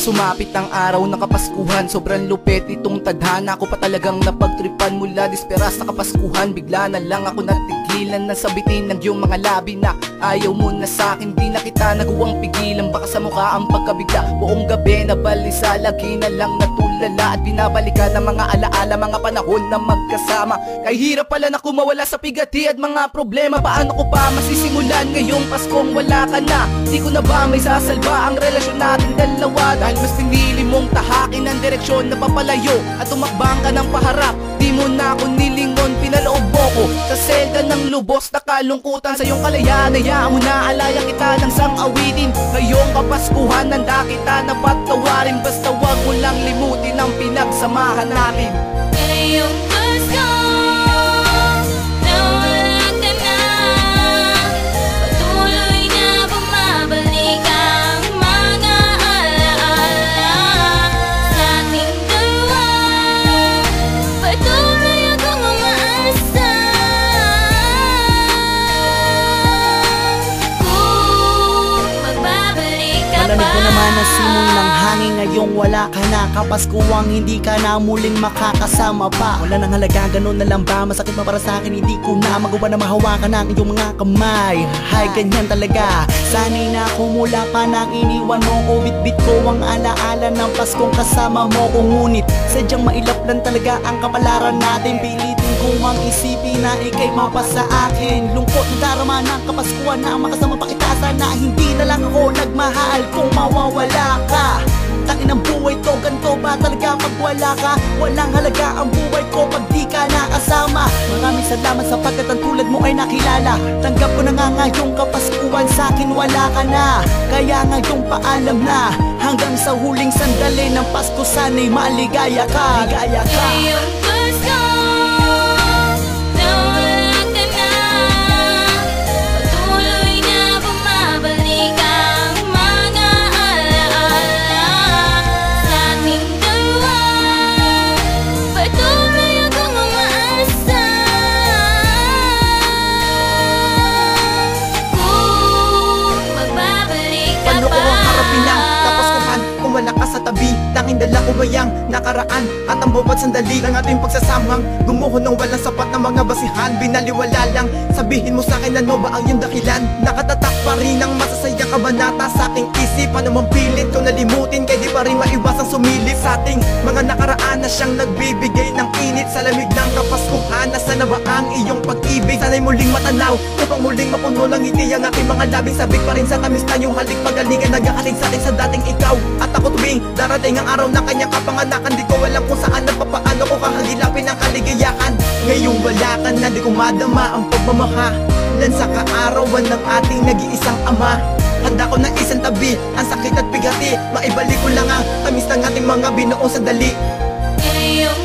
sumapit ang araw ng Kapaskuhan, sobrang lupit itong tadhana. Ako pa talagang napagtripan mula disperas na Kapaskuhan. Bigla na lang ako natigilan na sabitin ng iyong mga labi na ayaw mo na sa'kin, di na kita nagawang pigilan. Baka sa mukha ang pagkabigla, buong gabi na balisa, lagi na lang natulala at binabalikan ng mga alaala, mga panahon na magkasama. Kaya hirap pala na kumawala sa pigati at mga problema. Paano ko pa masisimulan ngayong Paskong wala ka na? Di ko na ba may sasalba ang relasyon natin dalawa? Dahil mas pinili mong tahakin ang direksyon na papalayo at tumakbang ka ng paharap. Di mo na ako nilingon, pinaloob mo ko sa selda ng lubos na kalungkutan. Sa iyong kalayaan, hayaan mo na alaya kita ng sang-awitin. Ngayong Kapaskuhan, handa kita na patawarin. Basta wag mo lang limutin ang pinagsamahan natin. Ngayong Pasko Malamig ko naman ang simon ng hangin ngayong wala ka na. Kapaskuwang hindi ka na muling makakasama pa. Wala nang halaga, ganun na lang ba? Masakit pa para sa akin, hindi ko na magawa na mahawakan ang iyong mga kamay. Hay, ganyan talaga. Sanay na ako mula pa nang iniwan mo ko. Bit-bit ko ang alaala ng Paskong kasama mo ko. Ngunit sadyang mailap lang talaga ang kapalaran natin. Pilitin ko mang isipin na ikay mapasa akin. Lungkot na darama ng Kapaskuhan na makasama pa kita. Sana hindi na lang ako nagmahal kung mawawala ka. Tangin ang buhay to, ganito ba talaga pag wala ka? Walang halaga ang buhay ko pag di ka nakasama. Maraming salamat sapagkat ang tulad mo ay nakilala. Tanggap ko na nga ngayong Kapaskuhan, sa'kin wala ka na. Kaya ngayong paalam na, hanggang sa huling sandali ng Pasko sana'y maligaya ka. Ligaya ka. Ngayong Pasko wala ka sa tabi, tanging dala ko bayang nakaraan at ang bawat sandali ng ating pagsasamang gumuho ng walang sapat na mga basihan. Binaliwala lang, sabihin mo sa akin ano ba ang iyong dahilan? Nakatatak pa rin ang masasayang kabanata sa aking isip. Ano mang pilit ko nalimutin, kaya di pa rin maiwasang sumilip sa ating mga nakaraan na siyang nagbibigay ng init sa lamig ng Kapaskuhan. Nasaan na ba ang iyong pag-ibig? Sana'y muling matanaw, upang muling mapuno ng ngiti ang aking mga labing. Sabik pa rin sa tamis na yung halik, pagalingan nag-aakaling sa akin sa dating ikaw. At ako tuwing darating ang araw na kanyang kapanganakan, di ko alam kung saan at papaano ko kahagilapin ang kaligayahan. Ngayong wala ka na, di ko madama ang pagmamahalan sa kaarawan ng ating nag-iisang ama. Handa ko na isang tabi ang sakit at bigati, maibalik ko lang ang tamis ng ating mga binuong sandali. Ngayong